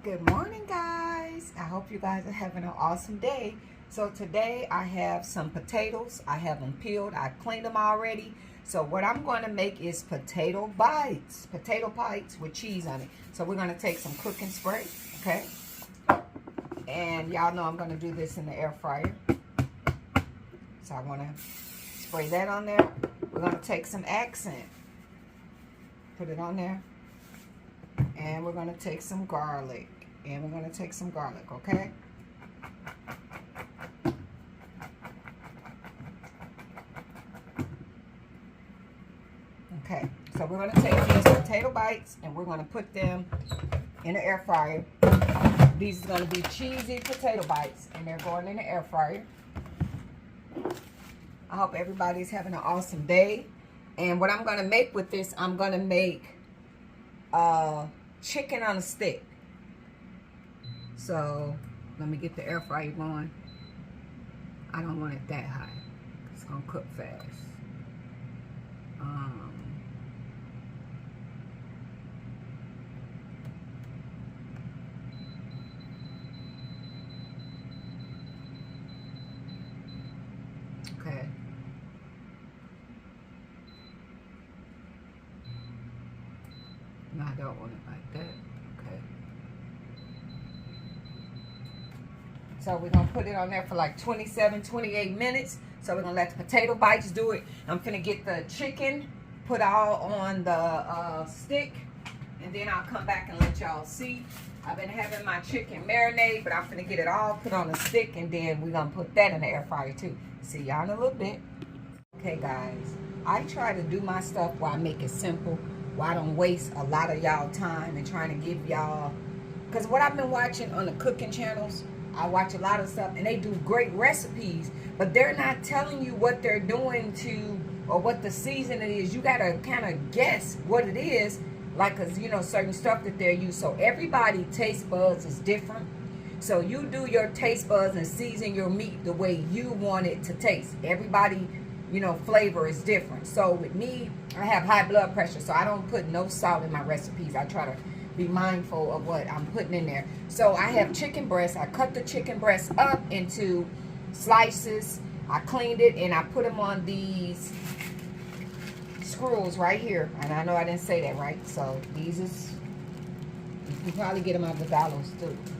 Good morning, guys. I hope you guys are having an awesome day. So today I have some potatoes. I have them peeled. I cleaned them already. So what I'm going to make is potato bites with cheese on it. So we're going to take some cooking spray, okay? And y'all know I'm going to do this in the air fryer. So I want to spray that on there. We're going to take some accent, put it on there. And we're going to take some garlic. And we're going to take some garlic, okay? Okay, so we're going to take these potato bites and we're going to put them in the air fryer. These are going to be cheesy potato bites and they're going in the air fryer. I hope everybody's having an awesome day. And what I'm going to make with this, I'm going to make chicken on a stick. So let me get the air fryer going. I don't want it that high. It's gonna cook fast. Okay. No, I don't want it like that. Okay. So we're going to put it on there for like 27, 28 minutes. So we're going to let the potato bites do it. I'm going to get the chicken put all on the stick. And then I'll come back and let y'all see. I've been having my chicken marinate, but I'm going to get it all put on the stick. And then we're going to put that in the air fryer too. See y'all in a little bit. Okay, guys. I try to do my stuff where I make it simple. Where I don't waste a lot of y'all time and trying to give y'all. Because what I've been watching on the cooking channels, I watch a lot of stuff and they do great recipes, but they're not telling you what they're doing to, or what the season it is. You gotta kind of guess what it is, like, cause you know certain stuff that they're used. So everybody taste buds is different. So you do your taste buds and season your meat the way you want it to taste. Everybody, you know, flavor is different. So with me, I have high blood pressure, so I don't put no salt in my recipes. I try to be mindful of what I'm putting in there. So I have chicken breast. I cut the chicken breast up into slices. I cleaned it and I put them on these screws right here. And I know I didn't say that right. So these is, you can probably get them off the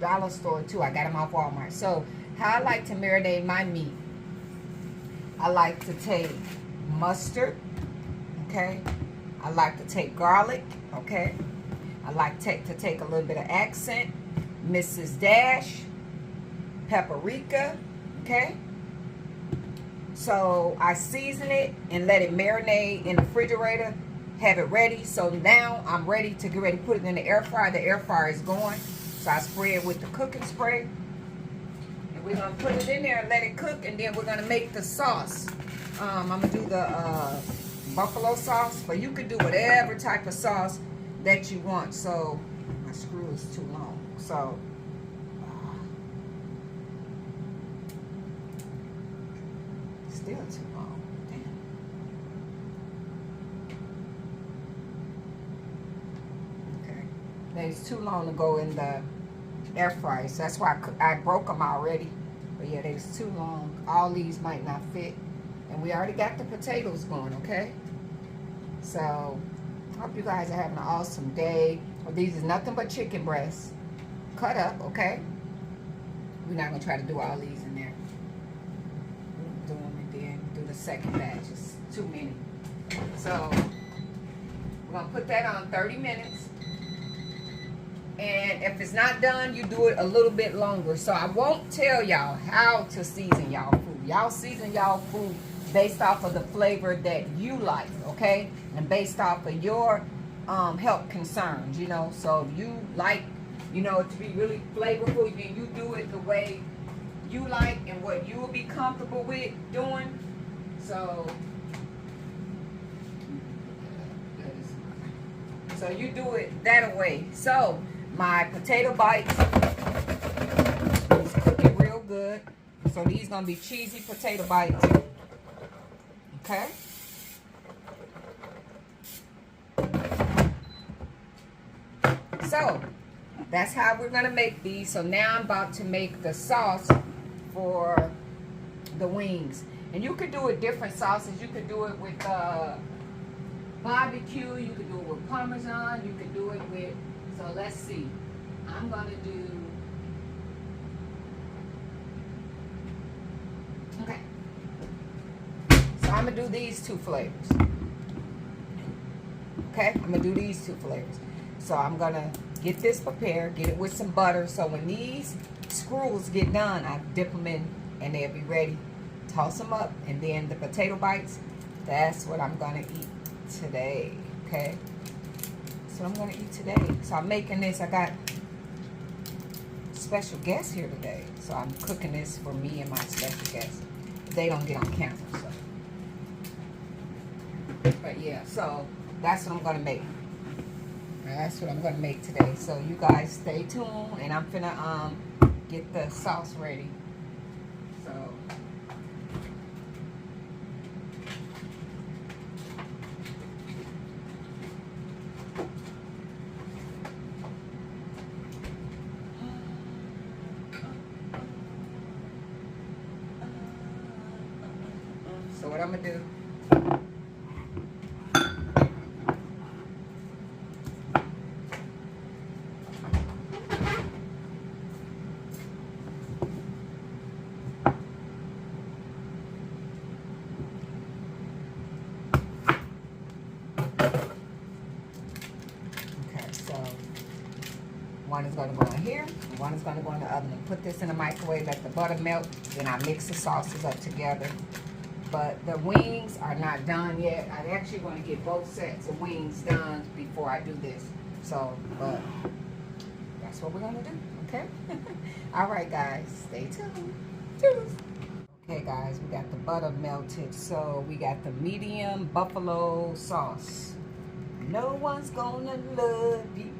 dollar store too. I got them off Walmart. So how I like to marinate my meat, I like to take mustard, okay? I like to take garlic, okay? I like to take a little bit of accent, Mrs. Dash, paprika, okay? So I season it and let it marinate in the refrigerator, have it ready. So now I'm ready to get ready to put it in the air fryer. The air fryer is going. So I spray it with the cooking spray. And we're going to put it in there and let it cook. And then we're going to make the sauce. I'm going to do the buffalo sauce. But you can do whatever type of sauce that you want. So my screw is too long, so still too long. Damn. Okay, now it's too long to go in the air fryer, so that's why I broke them already. But yeah, they's too long. All these might not fit, and we already got the potatoes going. Okay, so hope you guys are having an awesome day. Well, these is nothing but chicken breasts cut up, okay? We're not gonna try to do all these in there. We'll do them and then do the second batch. It's too many. So we're gonna put that on 30 minutes. And if it's not done, you do it a little bit longer. So I won't tell y'all how to season y'all food. Y'all season y'all food based off of the flavor that you like, okay? And based off of your health concerns, you know. So if you like, you know, to be really flavorful, then you do it the way you like and what you will be comfortable with doing. So you do it that way. So my potato bites is cooking real good. So these gonna be cheesy potato bites. Okay. So that's how we're gonna make these. So now I'm about to make the sauce for the wings. And you could do it different sauces. You could do it with barbecue, you could do it with Parmesan, you could do it with, so let's see. I'm gonna do, okay. So I'm gonna do these two flavors. Okay, I'm gonna do these two flavors. So I'm gonna get this prepared, get it with some butter. So when these screws get done, I dip them in and they'll be ready. Toss them up, and then the potato bites, that's what I'm gonna eat today. Okay, so I'm gonna eat today. So I'm making this. I got special guests here today, so I'm cooking this for me and my special guests. They don't get on camera, so. But yeah, so that's what I'm gonna make. That's what I'm gonna make today. So you guys stay tuned, and I'm finna get the sauce ready. So. So what I'm gonna do, okay, so one is gonna go in here, and one is gonna go in the oven. Put this in the microwave, let the butter melt, then I mix the sauces up together. But the wings are not done yet. I actually want to get both sets of wings done before I do this. So, but that's what we're gonna do, okay? All right, guys, stay tuned. Cheers. Okay, guys, we got the butter melted. So we got the medium buffalo sauce. No one's gonna love you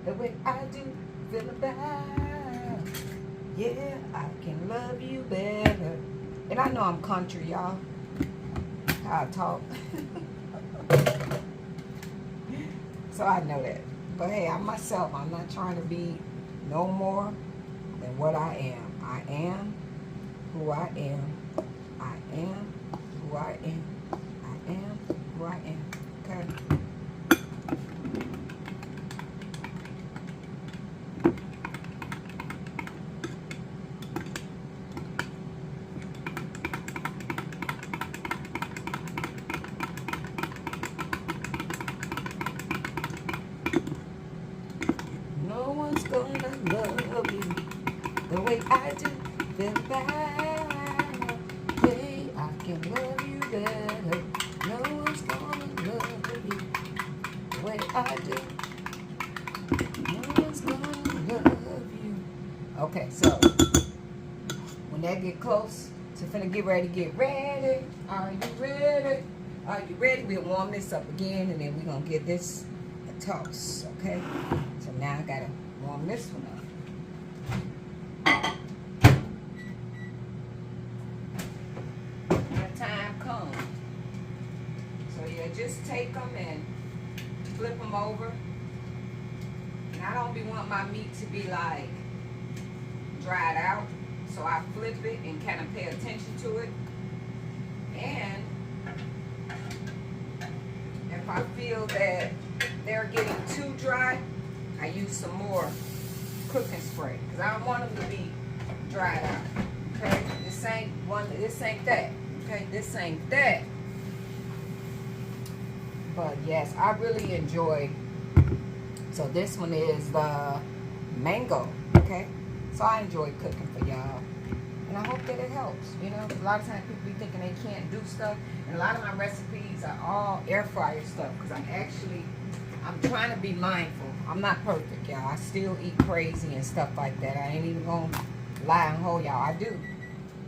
the way I do. Feel about. Yeah, I can love you better. And I know I'm country, y'all, how I talk. So I know that. But hey, I'm myself. I'm not trying to be no more than what I am. I am who I am. I am who I am. I am who I am. Okay? Gonna love you the way I do. Feel bad. Hey, I can love you better. No one's gonna love you the way I do. No one's gonna love you. Okay, so when that get close to finna get ready, get ready. Are you ready? Are you ready? We'll warm this up again, and then we're gonna give this a toss. Okay. So now I gotta warm this one up. When the time comes. So yeah, just take them and flip them over. And I don't be want my meat to be like dried out. So I flip it and kind of pay attention to it. And if I feel that they're getting too dry, I use some more cooking spray because I don't want them to be dried out. Okay, this ain't that. Okay, this ain't that. But yes, I really enjoy. So this one is the mango. Okay, so I enjoy cooking for y'all, and I hope that it helps. You know, 'cause a lot of times people be thinking they can't do stuff, and a lot of my recipes are all air fryer stuff because I'm trying to be mindful. I'm not perfect, y'all. I still eat crazy and stuff like that. I ain't even gonna lie and hold y'all. I do.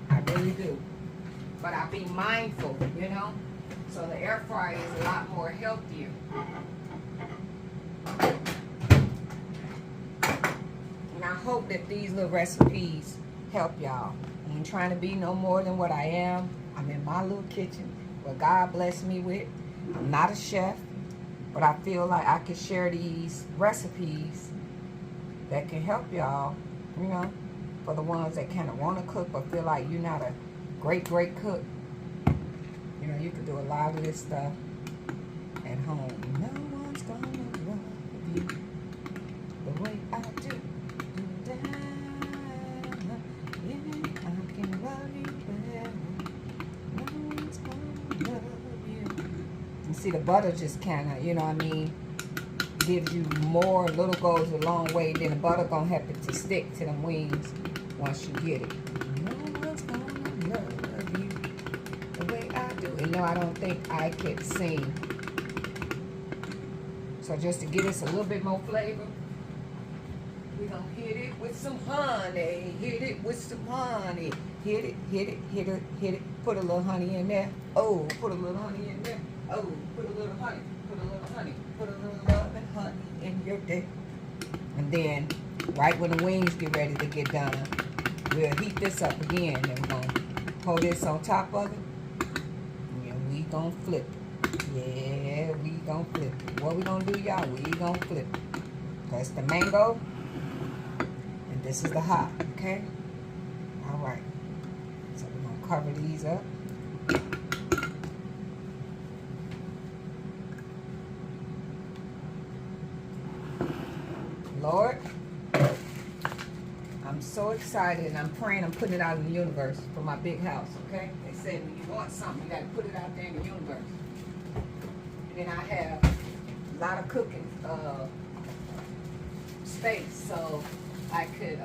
I really do. But I be mindful, you know? So the air fryer is a lot more healthier. And I hope that these little recipes help y'all. I ain't trying to be no more than what I am. I'm in my little kitchen, what God blessed me with. I'm not a chef. But I feel like I could share these recipes that can help y'all, you know, for the ones that kind of want to cook but feel like you're not a great cook. You know, you can do a lot of this stuff at home. No one's gonna love you the way I do. I can love you better. No one's gonna love you. You see, the butter just kind of, you know what I mean, gives you more. Little goes a long way. Then the butter gonna help it to stick to them wings once you get it. No one's gonna love you the way I do. And no, I don't think I could sing. So just to give us a little bit more flavor, we're gonna hit it with some honey. Hit it with some honey. Hit it, hit it, hit it, hit it. Put a little honey in there. Oh, put a little honey in there. Oh, put a little honey. Put a little honey. Put a little love and honey in your day. And then, right when the wings get ready to get done, we'll heat this up again. And we're gonna hold this on top of it. And we gonna flip it. Yeah, we gonna flip it. What we gonna do, y'all? We gonna flip it. That's the mango. And this is the hot, okay? All right. So we're gonna cover these up. Lord, I'm so excited, and I'm praying I'm putting it out in the universe for my big house, okay? They said when you want something, you got to put it out there in the universe. And then I have a lot of cooking space, so I could,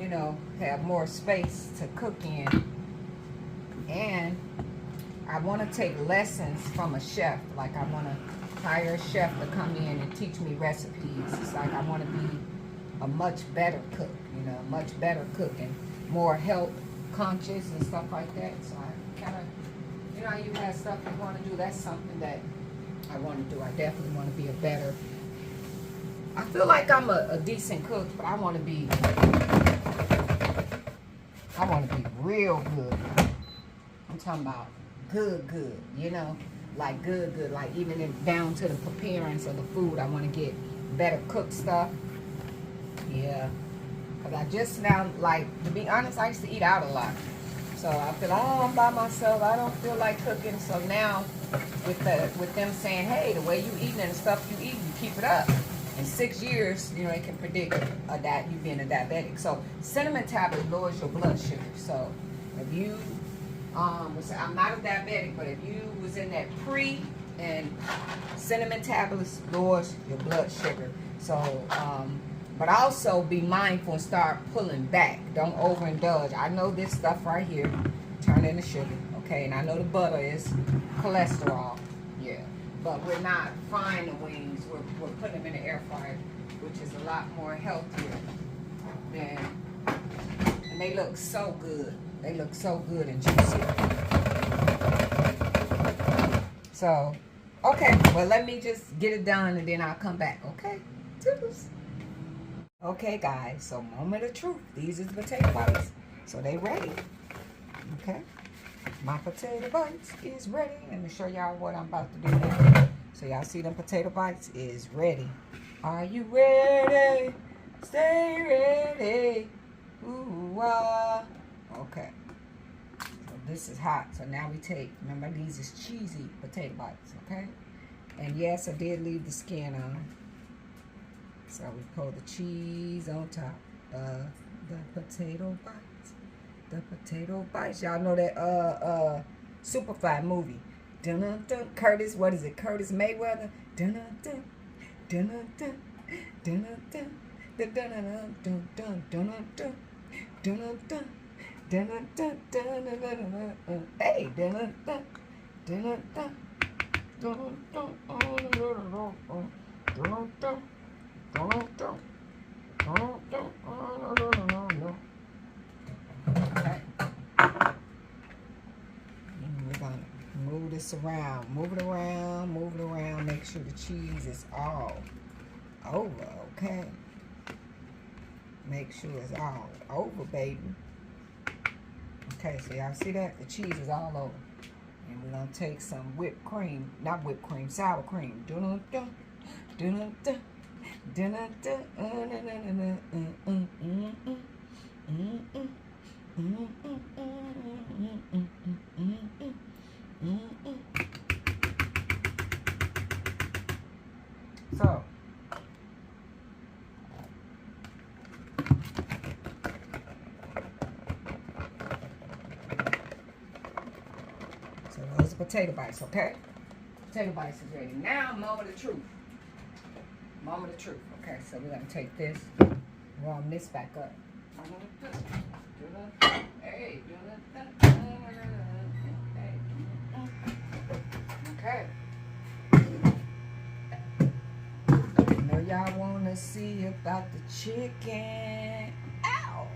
you know, have more space to cook in. And I want to take lessons from a chef. Like, I want to hire a chef to come in and teach me recipes. It's like I want to be a much better cook, you know, much better cook and more health conscious and stuff like that. So I kind of, you know, you have stuff you want to do. That's something that I want to do. I definitely want to be a better. I feel like I'm a decent cook, but I want to be real good. I'm talking about good, you know. Like good, like even down to the preparing of the food. I want to get better cooked stuff. Yeah, because I just now, like, to be honest, I used to eat out a lot. So I feel, oh, I'm by myself. I don't feel like cooking. So now, with them saying, hey, the way you eating and the stuff you eat, you keep it up. In 6 years, you know, it can predict you being a diabetic. So cinnamon tablet lowers your blood sugar. So if you I'm not a diabetic, but if you was in that and cinnamon tablets lowers your blood sugar. So, but also be mindful and start pulling back. Don't overindulge. I know this stuff right here turn into sugar, okay? And I know the butter is cholesterol, yeah. But we're not frying the wings. We're putting them in the air fryer, which is a lot more healthier than, and they look so good. They look so good and juicy. So, okay. Well, let me just get it done and then I'll come back. Okay? Toodles. Okay, guys. So, moment of truth. These is the potato bites. So, they ready. Okay? My potato bites is ready. Let me show y'all what I'm about to do now. So, y'all see them potato bites is ready. Are you ready? Stay ready. Ooh, okay, so this is hot. So now we take, remember these is cheesy potato bites, okay? And yes, I did leave the skin on. So we pull the cheese on top of the potato bites. The potato bites. Y'all know that Superfly movie. Dun dun dun. Curtis, what is it? Curtis Mayweather. Dun dun dun. Dun dun dun. Dun dun dun. Dun dun dun dun dun dun dun. Dun dun dun. Dun dun dun dun dun dun. Hey, dun dun dun. Dun dun dun. Dun dun dun. Dun dun. Okay. And we're gonna move this around. Move it around, move it around. Make sure the cheese is all over, okay? Make sure it's all over, baby. Okay, so y'all see that? The cheese is all over. And we're gonna take some whipped cream, not whipped cream, sour cream. Dun-dun-dun, dun-dun-dun, So those are potato bites, okay? Potato bites is ready. Now, moment of truth. Moment of truth. Okay, so we're gonna take this, warm this back up. Hey, okay. I know y'all wanna see about the chicken. Ow!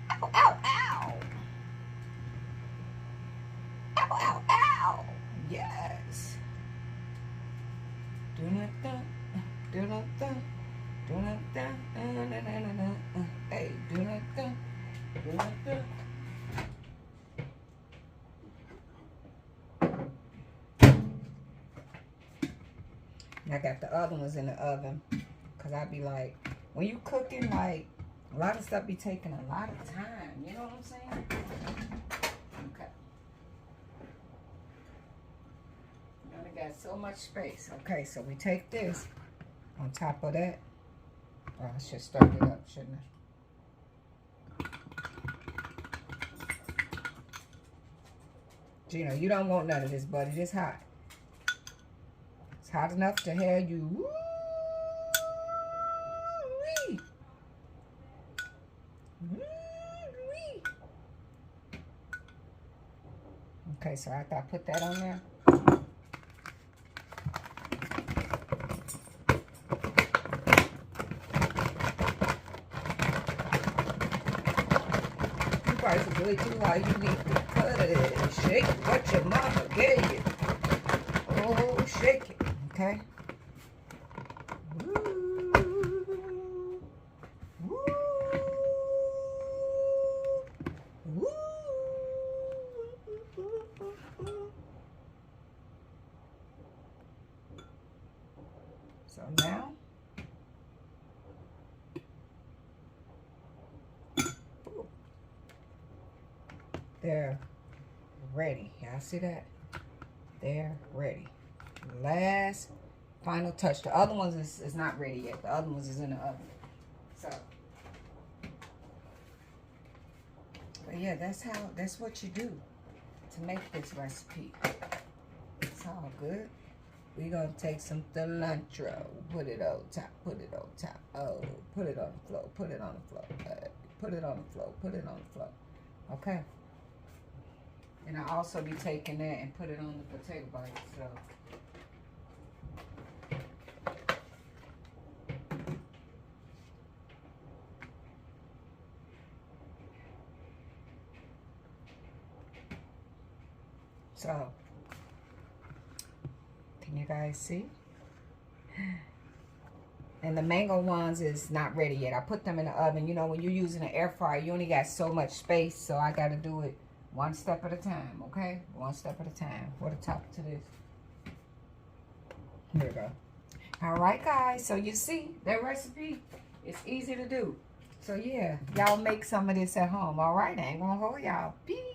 Ow! Ow! Ow! Ow! Ow! Ow! Yes. Hey, I got the other ones in the oven, cause I be like, when you cooking, like a lot of stuff be taking a lot of time. You know what I'm saying? Okay. You only got so much space. Okay, so we take this on top of that. Oh, I should stir it up, shouldn't I? Gina, you don't want none of this, buddy. It's hot. It's hot enough to have you. Woo-wee. Woo-wee. Okay, so after I put that on there. Price is way too high. You need to cut it. Shake what your mama gave you. Oh, shake it. Okay. Woo. Woo. Woo. So now. They're ready. Y'all see that? They're ready. Last final touch. The other ones is not ready yet. The other ones is in the oven. So, but yeah, that's what you do to make this recipe. It's all good. We're gonna take some cilantro, put it on top, put it on top. Oh, put it on the floor, put it on the floor, put it on the floor, put it on the floor. Okay. And I'll also be taking that and put it on the potato bites. So, can you guys see? And the mango ones is not ready yet. I put them in the oven. You know, when you're using an air fryer, you only got so much space, so I got to do it one step at a time, okay? One step at a time. What a top to this. There we go. All right, guys. So you see, that recipe is easy to do. So yeah, y'all make some of this at home. All right, I ain't gonna hold y'all. Peace.